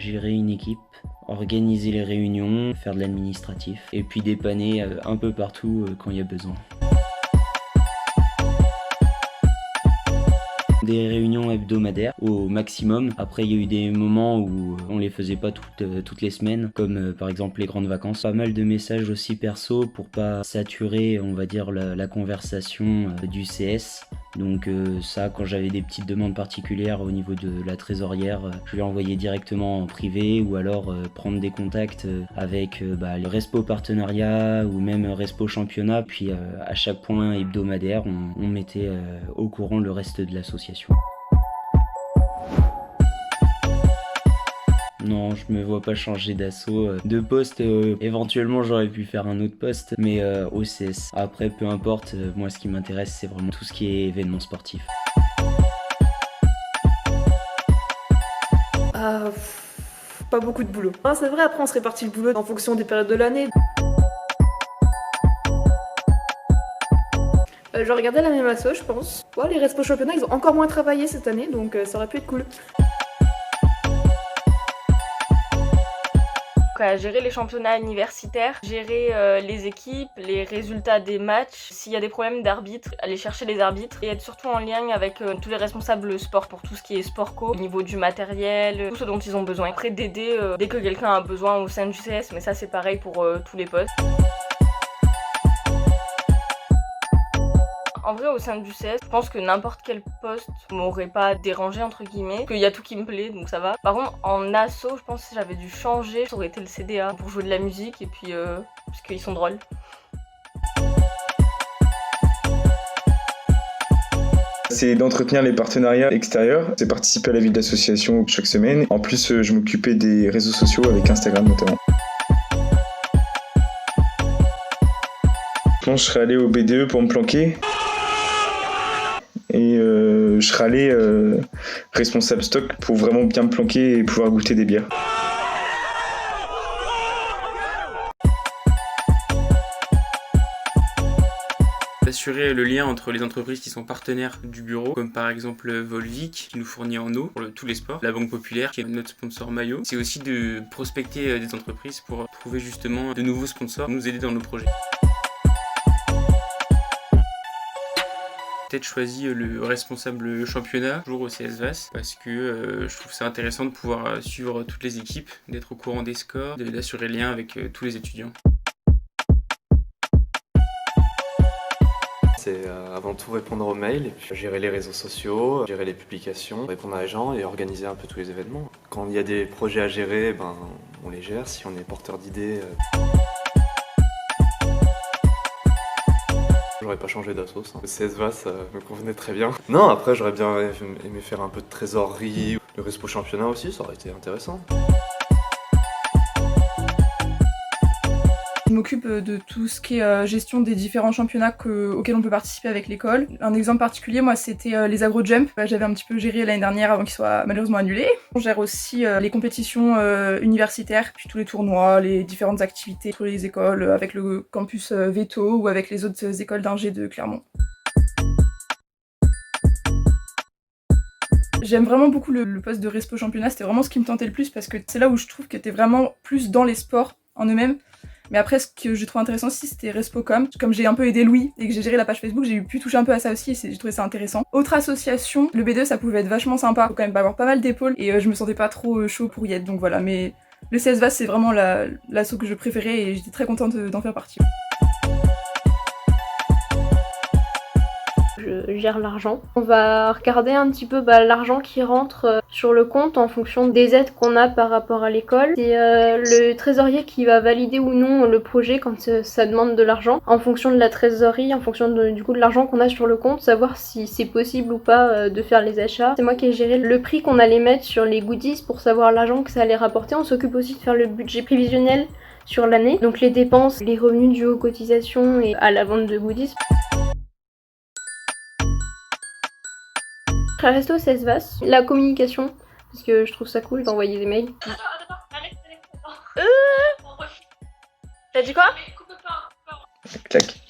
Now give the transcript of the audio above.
gérer une équipe, organiser les réunions, faire de l'administratif et puis dépanner un peu partout quand il y a besoin. Des réunions hebdomadaires au maximum. Après, il y a eu des moments où on les faisait pas toutes les semaines, comme par exemple les grandes vacances. Pas mal de messages aussi perso pour pas saturer, on va dire, la conversation du CS. Donc ça, quand j'avais des petites demandes particulières au niveau de la trésorière, je lui envoyais directement en privé ou alors prendre des contacts avec les respo partenariat ou même respo championnat. Puis à chaque point hebdomadaire, on mettait au courant le reste de l'association. Non, je me vois pas changer d'assaut. De poste, éventuellement j'aurais pu faire un autre poste, mais au CS. Après, peu importe, moi ce qui m'intéresse c'est vraiment tout ce qui est événement sportif. Pas beaucoup de boulot. C'est vrai, après on se répartit le boulot en fonction des périodes de l'année. Je regardais la même asso, je pense. Ouais, les restos championnats, ils ont encore moins travaillé cette année, donc ça aurait pu être cool. À gérer les championnats universitaires, gérer les équipes, les résultats des matchs, s'il y a des problèmes d'arbitre, aller chercher les arbitres et être surtout en lien avec tous les responsables sport pour tout ce qui est sport co, au niveau du matériel, tout ce dont ils ont besoin. Après d'aider dès que quelqu'un a besoin au sein du CS, mais ça c'est pareil pour tous les postes. En vrai, au sein du CS, je pense que n'importe quel poste m'aurait pas dérangé, entre guillemets, qu'il y a tout qui me plaît, donc ça va. Par contre, en asso, je pense que si j'avais dû changer, ça aurait été le CDA pour jouer de la musique et puis parce qu'ils sont drôles. C'est d'entretenir les partenariats extérieurs, c'est participer à la vie de l'association chaque semaine. En plus, je m'occupais des réseaux sociaux avec Instagram notamment. Je pense que je serais allé au BDE pour me planquer. Et je serais allé responsable stock pour vraiment bien me planquer et pouvoir goûter des bières. Assurer le lien entre les entreprises qui sont partenaires du bureau, comme par exemple Volvic qui nous fournit en eau pour tous les sports, la Banque Populaire qui est notre sponsor maillot. C'est aussi de prospecter des entreprises pour trouver justement de nouveaux sponsors, nous aider dans nos projets. Peut-être choisi le responsable championnat, toujours au CSVAS, parce que je trouve ça intéressant de pouvoir suivre toutes les équipes, d'être au courant des scores, d'assurer le lien avec tous les étudiants. C'est avant tout répondre aux mails, et puis gérer les réseaux sociaux, gérer les publications, répondre à les gens et organiser un peu tous les événements. Quand il y a des projets à gérer, on les gère. Si on est porteur d'idées, j'aurais pas changé d'assos. Le CSVA, ça me convenait très bien. Non, après j'aurais bien aimé faire un peu de trésorerie. Le Respo championnat aussi, ça aurait été intéressant. Je m'occupe de tout ce qui est gestion des différents championnats auxquels on peut participer avec l'école. Un exemple particulier, moi, c'était les agro-jump. J'avais un petit peu géré l'année dernière avant qu'ils soient malheureusement annulés. On gère aussi les compétitions universitaires, puis tous les tournois, les différentes activités entre les écoles, avec le campus Veto ou avec les autres écoles d'ingé de Clermont. J'aime vraiment beaucoup le poste de respo championnat, c'était vraiment ce qui me tentait le plus parce que c'est là où je trouve que t'es vraiment plus dans les sports en eux-mêmes. Mais après, ce que j'ai trouvé intéressant aussi, c'était Respocom. Comme j'ai un peu aidé Louis et que j'ai géré la page Facebook, j'ai pu toucher un peu à ça aussi et j'ai trouvé ça intéressant. Autre association, le B2, ça pouvait être vachement sympa. Faut quand même avoir pas mal d'épaules et je me sentais pas trop chaud pour y être, donc voilà. Mais le CSVAS, c'est vraiment l'asso que je préférais et j'étais très contente d'en faire partie. Je gère l'argent. On va regarder un petit peu l'argent qui rentre sur le compte en fonction des aides qu'on a par rapport à l'école. C'est le trésorier qui va valider ou non le projet quand ça demande de l'argent. En fonction de la trésorerie, en fonction du coup de l'argent qu'on a sur le compte, savoir si c'est possible ou pas de faire les achats. C'est moi qui ai géré le prix qu'on allait mettre sur les goodies pour savoir l'argent que ça allait rapporter. On s'occupe aussi de faire le budget prévisionnel sur l'année. Donc les dépenses, les revenus dus aux cotisations et à la vente de goodies. Je reste au CSVAS, la communication, parce que je trouve ça cool d'envoyer des mails. T'as dit quoi? Clac.